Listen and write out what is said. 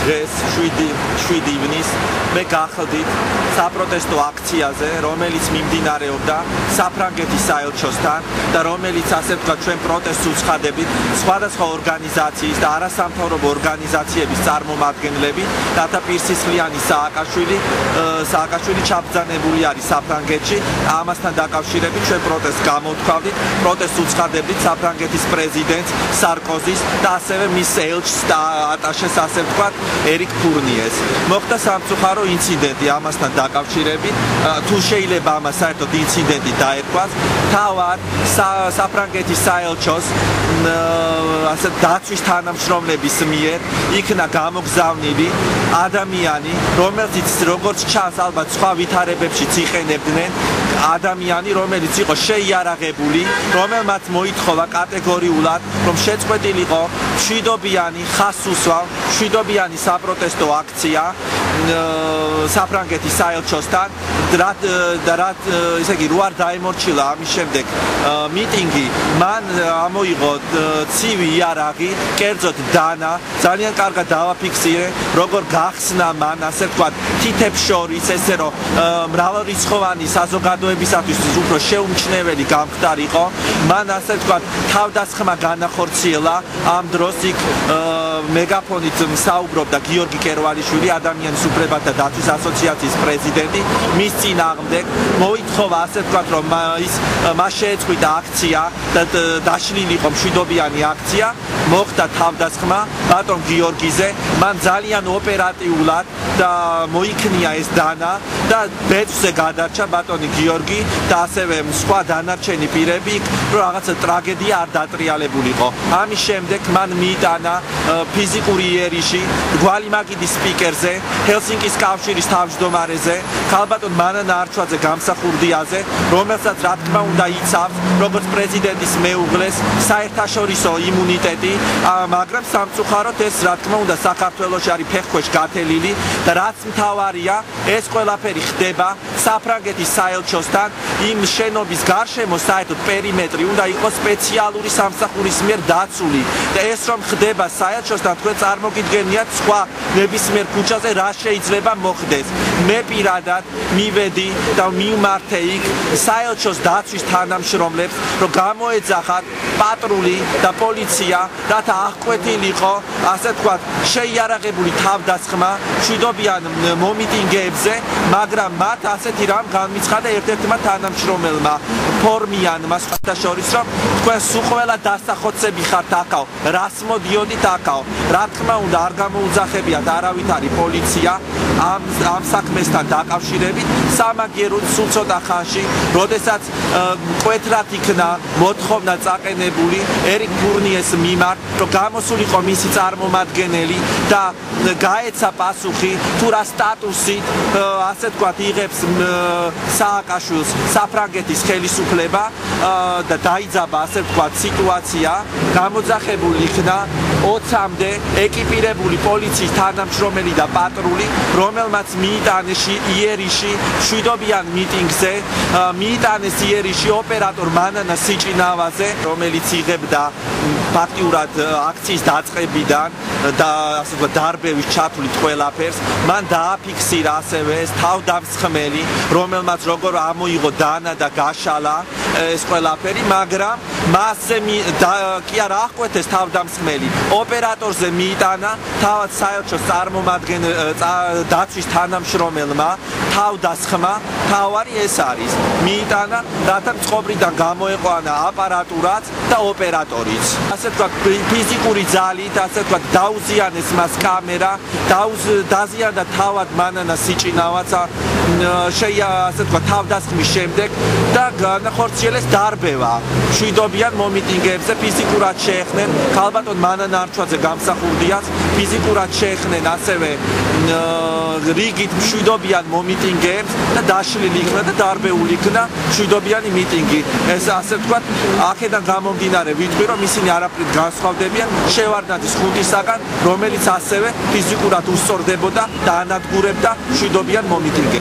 დღეს 7 ივნის მე გახდით საპროტესტო აქციაზე, რომელიც მიმდინარეობდა საფრანგეთის საელჩოსთან და რომელიც ასე ვთქვათ ჩვენ პროტესტს უცხადებით სხვადასხვა ორგანიზაციის და არასამთავრობო ორგანიზაციების წარმომადგენლები და პირსისხლიანი სააკაშვილი ჩაბრძანებული არის საფრანგეთში. ამასთან დაკავშირებით ჩვენ პროტესტს გამოვთქვავდით, პროტესტს უცხადებდით საფრანგეთის პრეზიდენტს სარკოზის და ასევე მის ელჩს და ატაშეს ასე ვთქვათ ერიკ ფურნიეს. მოხდა სამწუხარო ინციდენტი ამასთან დაკავშირებით, თუ შეიძლება ამას საერთოდ ინციდენტი დაერქვას, თავად საფრანგეთის საელჩოს ასე დაცვის თანამშრომლების მიერ იქნა გამოგზავნილი ადამიანი, რომელზეც როგორც ჩანს ალბათ სხვა ვითარებებშიც იყენებდნენ ადამიანი, რომელიც იყო შეიარაღებული, რომელმაც მოითხოვა კატეგორიულად, რომ შეწყვეტილიყო მშვიდობიანი ხაზსუსვა, მშვიდობიანი საპროტესტო აქცია საფრანგეთის საელჩოსთან და ესე იგი რო არ დაემორჩილა ამის შემდეგ მიტინგი, მან ამოიღო ცივი იარაღი, კერძოდ დანა, ძალიან კარგად დავაფიქსირე, როგორ გახსნა მან ასე ვთქვათ თითებს შორის, ესე რომ მრავალრიცხოვანი საზოგადოებისათვის უფრო შეუმჩნეველი გამხდარიყო, მან ასე ვთქვათ თავდასხმა განახორციელა. ამ დროს იქ მეგაფონით საუბრობდა გიორგი კერვალიშვილი, ადამიანის უფლებათა დაცვის ასოციაციის პრეზიდენტი, მის წინააღმდეგ მოითხოვა ასე ვთქვათ რომ მას შეეწყვიტა აქცია და დაშლილიყო მშვიდობიანი აქცია. მოხდა თავდასხმა ბატონ გიორგიზე, მან ძალიან ოპერატიულად და მოიქნია ეს დანა და ბეწვზე გადარჩა ბატონი გიორგი და ასევე სხვა დანარჩენი პირები, რომ რაღაცა ტრაგედია არ დატრიალებულიყო. ამის შემდეგ მან მიიტანა ფიზიკური იერიში გვალიმაგიდის სპიკერზე, ჰელსინკის კავშირის თავმჯდომარეზე, ქალბატონ მანანა არჩვაძე გამსახურდიაზე, რომელსაც რა თქმა უნდა იცავს როგორც პრეზიდენტის მეუღლეს საერთაშორისო იმუნიტეტი, მაგრამ სამწუხაროდ ეს რა თქმა უნდა საქართველოში არის ფეხქვეშ გათელილი და რაც მთავარია, ეს ყველაფერი ხდება საფრანგეთის საელჩოსთან, იმ შენობის გარშემო საერთოდ პერიმეტრი უნდა იყოს სპეციალური სამსახურის მიერ დაცული და ეს რომ ხდება საელჩოსთან, თქვენ წარმოგიდგენიათ სხვა ნებისმიერ ქუჩაზე რა შეიძლება მოხდეს. მე პირადად მივედი და მივმართე იქ საელჩოს დაცვის თანამშრომლებს, რომ გამოეძახათ პატრული და პოლიცია, რათა აღკვეთილიყო ასე ვთქვათ შეიარაღებული თავდასხმა მშვიდობიან მომიტინგეებზე, მაგრამ მათ ასეთი რამ განმიცხადა ერთ-ერთმა თანამშრომელმა ფორმიანმა, სხვათა შორის, რომ თქვენ სულ ყველა დასახოცები ხართ აქაო, რას მოდიოდით აქაო. რა თქმა უნდა არ გამოუძახებიათ არავითარი პოლიცია ამ საქმესთან დაკავშირებით. სამაგიეროდ სულ ცოტა ხანში, როდესაც მკვეთრად იქნა მოთხოვნა წაყენებული ერიკ ფურნიეს მიმართ, რომ გამოსულიყო მისი წარმომადგენელი და გაეცა პასუხი თუ რა სტატუსით ასე ვთქვათ იღებს სააკაშვილს საფრანგეთის ხელისუფლება და დაიძაბა ასე ვთქვათ სიტუაცია, გამოძახებული იქნა 20-მდე ეკიპირებული პოლიციის თანამშრომელი და პატრული, რომელმაც მიიტანეს იერიში მშვიდობიან მიტინგზე, მიიტანეს იერიში ოპერატორ მანანა სიჭინავაზე, რომელიც იღებდა ფაქტიურად აქციის დაწყებიდან და ასე ვთქვათ დარბევის ჩათვლით ყველაფერს. მან დააფიქსირა ასევე ეს თავდამსხმელი, რომელმაც როგორ ამოიღო დანა და გაშალა ეს ყველაფერი, მაგრამ მასზე კი არა აღკვეთეს თავდამსხმელი, ოპერატორზე მიიტანა თავად საელჩოს დაცვის თანამშრომელმა თავდასხმა, თავარი ეს არის, მიიტანა რათა წყობრიდან გამოეყვანა აპარატურაც და ოპერატორიც. ასე ვთქვათ ფიზიკური ძალით, ასე ვთქვათ დაუზიანეს მას კამერა, დაზიანდა თავად მანანა სიჭინავაც ასე ვთქვათ თავდასხმის შემდეგ და განახორციელეს დარბევა მშვიდობიან მომიტინგეებზე, ფიზიკურად შეეხნენ ქალბატონ მანანა არჩვაძე გამსახურდიას, ფიზიკურად შეეხნენ ასევე რიგით მშვიდობიან მომიტინგეებს და დაშლილი იქნა და დარბეული იქნა მშვიდობიანი მიტინგი. ეს ასე ვთქვათ აქედან გამომდინარე ვიტყვი, რომ ისინი არაფრით განსხვავდებიან შევარდნაძის ხუნტისაგან, რომელიც ასევე ფიზიკურად უსწორდებოდა და ანადგურებდა მშვიდობიან მომიტინგებს.